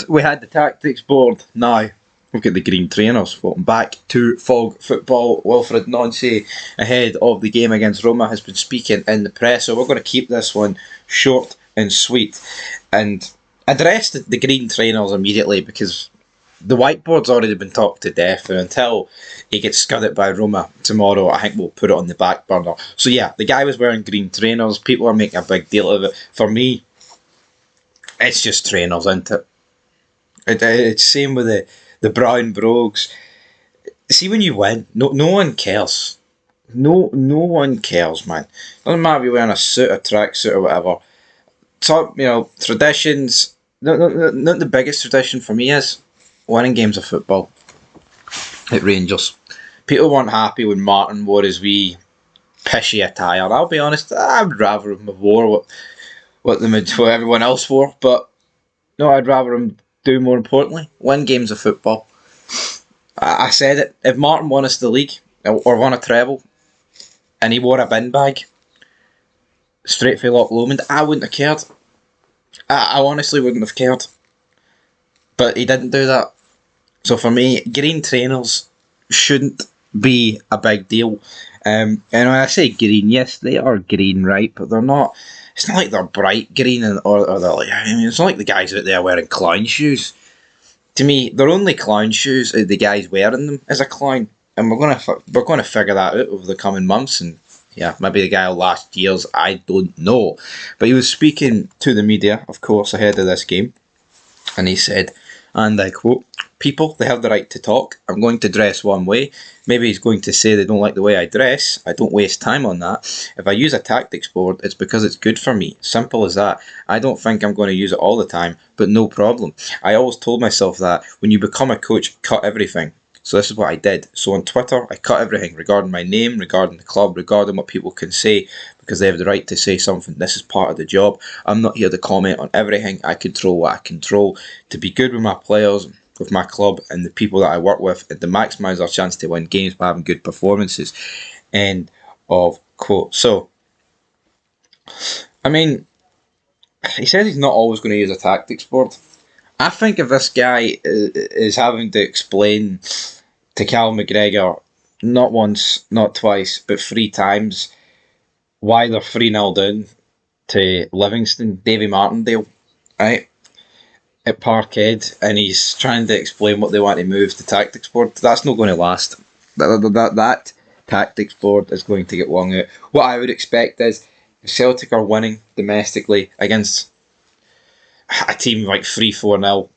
We had the tactics board. Now we've got the green trainers. Welcome back to Fog Football. Wilfred Nancy, ahead of the game against Roma, has been speaking in the press. So we're going to keep this one short and sweet and address the green trainers immediately, because the whiteboard's already been talked to death, and until he gets scudded by Roma tomorrow, I think we'll put it on the back burner. So yeah, the guy was wearing green trainers. People are making a big deal of it. For me, it's just trainers, isn't it? It's same with the brown brogues. See, when you win, no one cares. No one cares, man. Doesn't matter if you're wearing a suit, a tracksuit, or whatever. So, traditions. Not the biggest tradition for me is winning games of football at Rangers. People weren't happy when Martin wore his wee pishy attire. I'll be honest, I'd rather him have wore what everyone else wore, but no, I'd rather him do, more importantly, win games of football. I said it. If Martin won us the league or won a treble, and he wore a bin bag straight for Loch Lomond, I wouldn't have cared. I honestly wouldn't have cared. But he didn't do that. So for me, green trainers shouldn't be a big deal. And when I say green, yes, they are green, right? But they're not. It's not like they're bright green, or they're like. I mean, it's not like the guys out there wearing clown shoes. To me, they're only clown shoes. The guys wearing them is a clown, and we're gonna figure that out over the coming months. And yeah, maybe the guy will last years. I don't know, but he was speaking to the media, of course, ahead of this game, and he said, and I quote, "People, they have the right to talk. I'm going to dress one way." Maybe he's going to say they don't like the way I dress. I don't waste time on that. If I use a tactics board, it's because it's good for me. Simple as that. I don't think I'm going to use it all the time, but no problem. I always told myself that when you become a coach, cut everything. So this is what I did. So on Twitter, I cut everything regarding my name, regarding the club, regarding what people can say, because they have the right to say something. This is part of the job. I'm not here to comment on everything. I control what I control, to be good with my players, with my club, and the people that I work with, and to maximise our chance to win games by having good performances. End of quote. So, I mean, he says he's not always going to use a tactics board. I think if this guy is having to explain to Cal McGregor, not once, not twice, but 3 times, why they're 3-0 down to Livingston, Davy Martindale, right, at Parkhead, and he's trying to explain what they want to move to tactics board, that's not going to last. That tactics board is going to get wrung out. What I would expect is, if Celtic are winning domestically against a team like 3-4-0,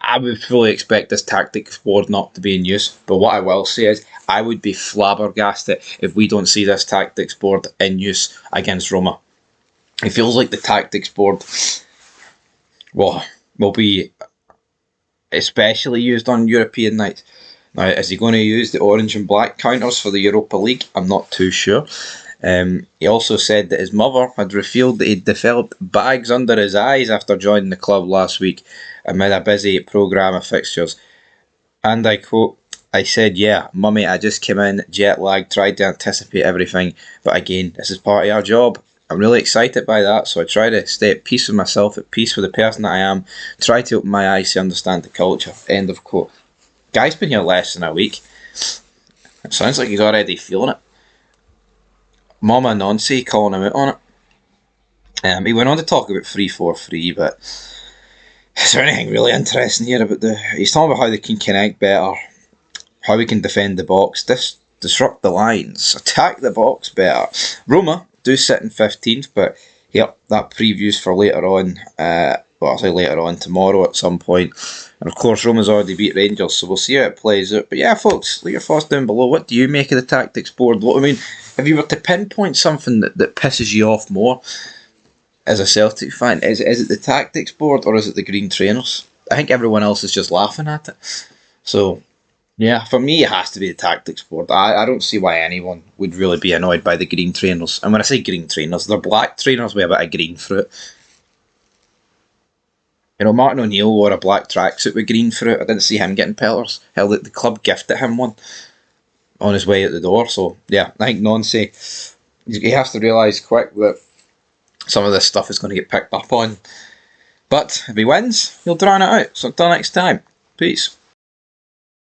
I would fully expect this tactics board not to be in use. But what I will say is, I would be flabbergasted if we don't see this tactics board in use against Roma. It feels like the tactics board will be especially used on European nights. Now, is he going to use the orange and black counters for the Europa League? I'm not too sure. He also said that his mother had revealed that he'd developed bags under his eyes after joining the club last week amid a busy programme of fixtures. And I quote, "I said, yeah, mummy, I just came in, jet lagged, tried to anticipate everything, but again, this is part of our job. I'm really excited by that, so I try to stay at peace with myself, at peace with the person that I am, try to open my eyes to understand the culture." End of quote. Guy's been here less than a week. It sounds like he's already feeling it. Mama Nancy calling him out on it. He went on to talk about 3-4-3, but is there anything really interesting here about he's talking about how they can connect better, how we can defend the box, disrupt the lines, attack the box better. Roma do sit in 15th, but yep, that preview's for later on. I'll say later on, tomorrow at some point. And of course, Roma's already beat Rangers, so we'll see how it plays out. But yeah, folks, leave your thoughts down below. What do you make of the tactics board? I mean, if you were to pinpoint something that pisses you off more as a Celtic fan, is it the tactics board or is it the green trainers? I think everyone else is just laughing at it. So, yeah, for me, it has to be the tactics board. I don't see why anyone would really be annoyed by the green trainers. And when I say green trainers, they're black trainers with a bit of green fruit. Martin O'Neill wore a black tracksuit with green fruit. I didn't see him getting pelters. Hell, the club gifted him one on his way out the door. So, yeah, I think Nancy, he has to realise quick that some of this stuff is going to get picked up on But if he wins, he'll drown it out. So until next time, peace.